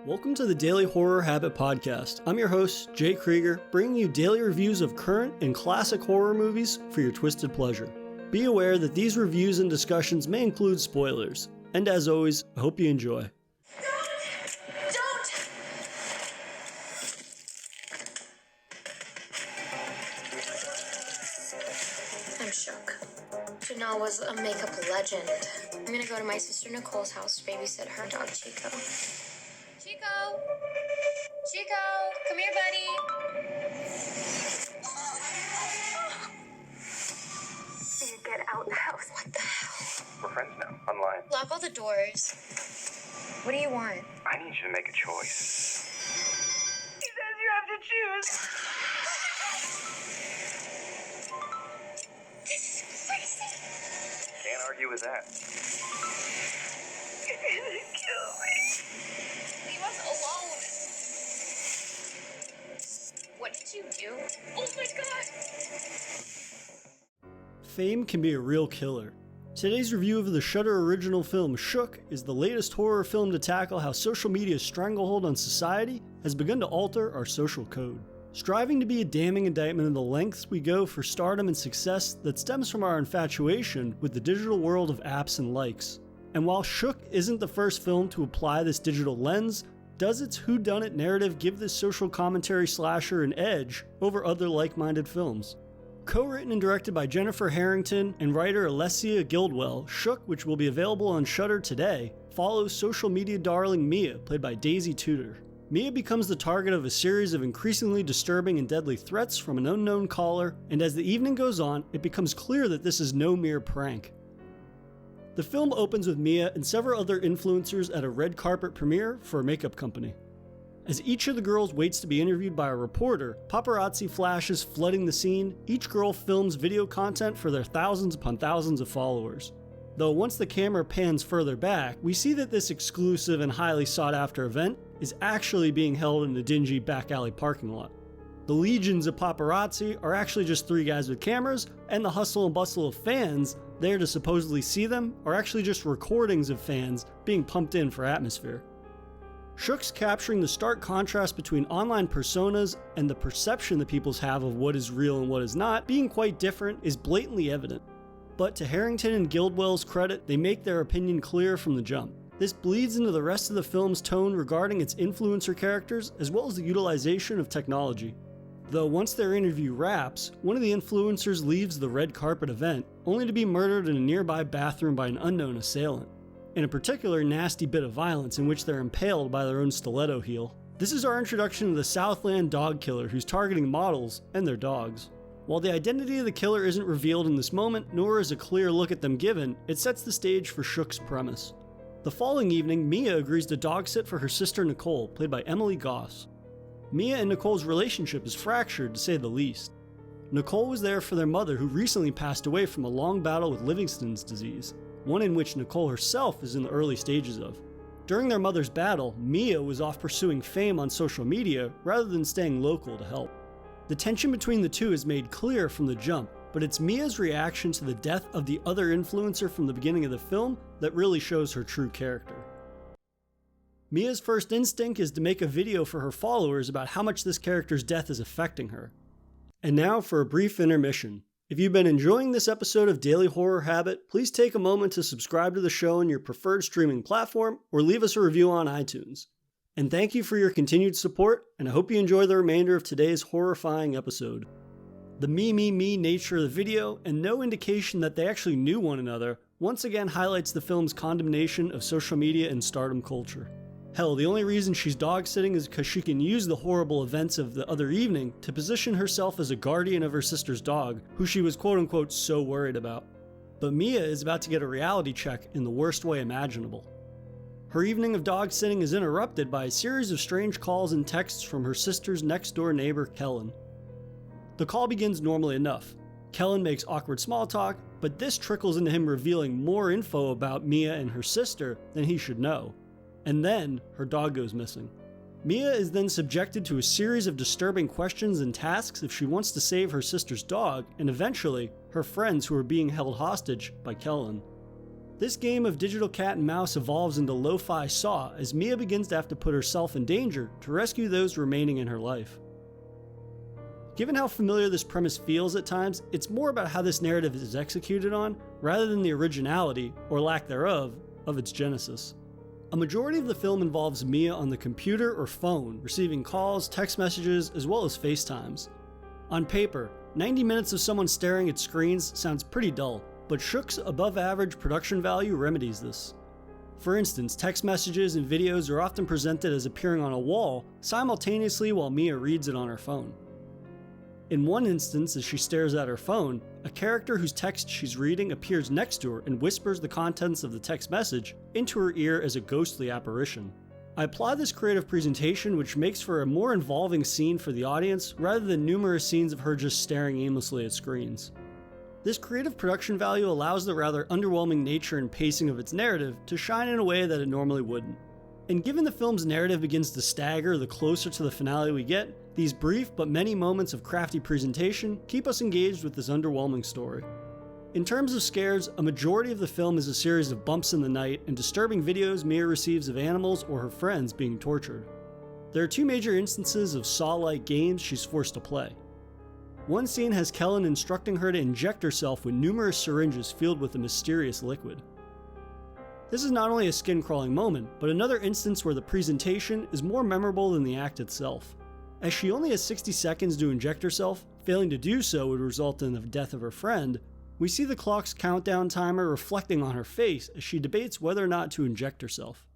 Welcome to the Daily Horror Habit Podcast. I'm your host, Jay Krieger, bringing you daily reviews of current and classic horror movies for your twisted pleasure. Be aware that these reviews and discussions may include spoilers. And as always, I hope you enjoy. Don't! I'm shook. Janelle was a makeup legend. I'm gonna go to my sister Nicole's house to babysit her dog, Chico. Chico! Chico! Come here, buddy! You get out the house. What the hell? We're friends now, online. Lock all the doors. What do you want? I need you to make a choice. He says you have to choose. This is crazy. Can't argue with that. You're gonna kill me. Leave us alone. What did you do? Oh my god. Fame can be a real killer. Today's review of the Shudder original film Shook is the latest horror film to tackle how social media's stranglehold on society has begun to alter our social code. Striving to be a damning indictment of the lengths we go for stardom and success that stems from our infatuation with the digital world of apps and likes. And while Shook isn't the first film to apply this digital lens, does its whodunit narrative give this social commentary slasher an edge over other like-minded films? Co-written and directed by Jennifer Harrington and writer Alessia Guildwell, Shook, which will be available on Shudder today, follows social media darling Mia, played by Daisy Tudor. Mia becomes the target of a series of increasingly disturbing and deadly threats from an unknown caller, and as the evening goes on, it becomes clear that this is no mere prank. The film opens with Mia and several other influencers at a red carpet premiere for a makeup company. As each of the girls waits to be interviewed by a reporter, paparazzi flashes flooding the scene. Each girl films video content for their thousands upon thousands of followers. Though once the camera pans further back, we see that this exclusive and highly sought after event is actually being held in a dingy back alley parking lot. The legions of paparazzi are actually just three guys with cameras, and the hustle and bustle of fans there to supposedly see them are actually just recordings of fans being pumped in for atmosphere. Shook's capturing the stark contrast between online personas and the perception that people have of what is real and what is not being quite different is blatantly evident. But to Harrington and Guildwell's credit, they make their opinion clear from the jump. This bleeds into the rest of the film's tone regarding its influencer characters as well as the utilization of technology. Though once their interview wraps, one of the influencers leaves the red carpet event, only to be murdered in a nearby bathroom by an unknown assailant. In a particular nasty bit of violence in which they're impaled by their own stiletto heel. This is our introduction to the Southland dog killer who's targeting models and their dogs. While the identity of the killer isn't revealed in this moment, nor is a clear look at them given, it sets the stage for Shook's premise. The following evening, Mia agrees to dog sit for her sister Nicole, played by Emily Goss. Mia and Nicole's relationship is fractured, to say the least. Nicole was there for their mother, who recently passed away from a long battle with Livingston's disease, one in which Nicole herself is in the early stages of. During their mother's battle, Mia was off pursuing fame on social media rather than staying local to help. The tension between the two is made clear from the jump, but it's Mia's reaction to the death of the other influencer from the beginning of the film that really shows her true character. Mia's first instinct is to make a video for her followers about how much this character's death is affecting her. And now for a brief intermission. If you've been enjoying this episode of Daily Horror Habit, please take a moment to subscribe to the show on your preferred streaming platform or leave us a review on iTunes. And thank you for your continued support, and I hope you enjoy the remainder of today's horrifying episode. The me nature of the video, and no indication that they actually knew one another, once again highlights the film's condemnation of social media and stardom culture. Hell, the only reason she's dog-sitting is because she can use the horrible events of the other evening to position herself as a guardian of her sister's dog, who she was quote-unquote so worried about. But Mia is about to get a reality check in the worst way imaginable. Her evening of dog-sitting is interrupted by a series of strange calls and texts from her sister's next-door neighbor, Kellen. The call begins normally enough. Kellen makes awkward small talk, but this trickles into him revealing more info about Mia and her sister than he should know. And then, her dog goes missing. Mia is then subjected to a series of disturbing questions and tasks if she wants to save her sister's dog, and eventually, her friends who are being held hostage by Kellen. This game of digital cat and mouse evolves into lo-fi Saw as Mia begins to have to put herself in danger to rescue those remaining in her life. Given how familiar this premise feels at times, it's more about how this narrative is executed on, rather than the originality, or lack thereof, of its genesis. A majority of the film involves Mia on the computer or phone, receiving calls, text messages, as well as FaceTimes. On paper, 90 minutes of someone staring at screens sounds pretty dull, but Shook's above-average production value remedies this. For instance, text messages and videos are often presented as appearing on a wall simultaneously while Mia reads it on her phone. In one instance, as she stares at her phone, a character whose text she's reading appears next to her and whispers the contents of the text message into her ear as a ghostly apparition. I applaud this creative presentation, which makes for a more involving scene for the audience rather than numerous scenes of her just staring aimlessly at screens. This creative production value allows the rather underwhelming nature and pacing of its narrative to shine in a way that it normally wouldn't. And given the film's narrative begins to stagger the closer to the finale we get, these brief but many moments of crafty presentation keep us engaged with this underwhelming story. In terms of scares, a majority of the film is a series of bumps in the night and disturbing videos Mia receives of animals or her friends being tortured. There are two major instances of Saw-like games she's forced to play. One scene has Kellen instructing her to inject herself with numerous syringes filled with a mysterious liquid. This is not only a skin-crawling moment, but another instance where the presentation is more memorable than the act itself. As she only has 60 seconds to inject herself, failing to do so would result in the death of her friend, we see the clock's countdown timer reflecting on her face as she debates whether or not to inject herself.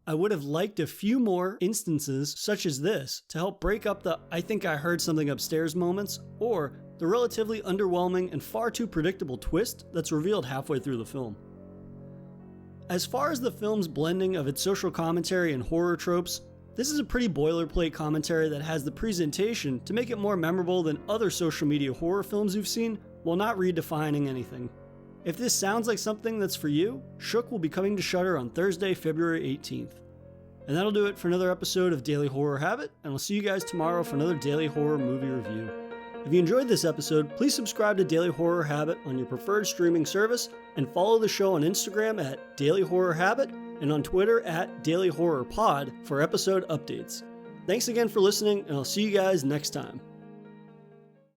I would have liked a few more instances such as this to help break up the "I think I heard something upstairs" moments, or the relatively underwhelming and far too predictable twist that's revealed halfway through the film. As far as the film's blending of its social commentary and horror tropes, this is a pretty boilerplate commentary that has the presentation to make it more memorable than other social media horror films you've seen, while not redefining anything. If this sounds like something that's for you, Shook will be coming to Shudder on Thursday, February 18th. And that'll do it for another episode of Daily Horror Habit, and we'll see you guys tomorrow for another Daily Horror Movie Review. If you enjoyed this episode, please subscribe to Daily Horror Habit on your preferred streaming service, and follow the show on Instagram at Daily Horror Habit and on Twitter at Daily Horror Pod for episode updates. Thanks again for listening, and I'll see you guys next time.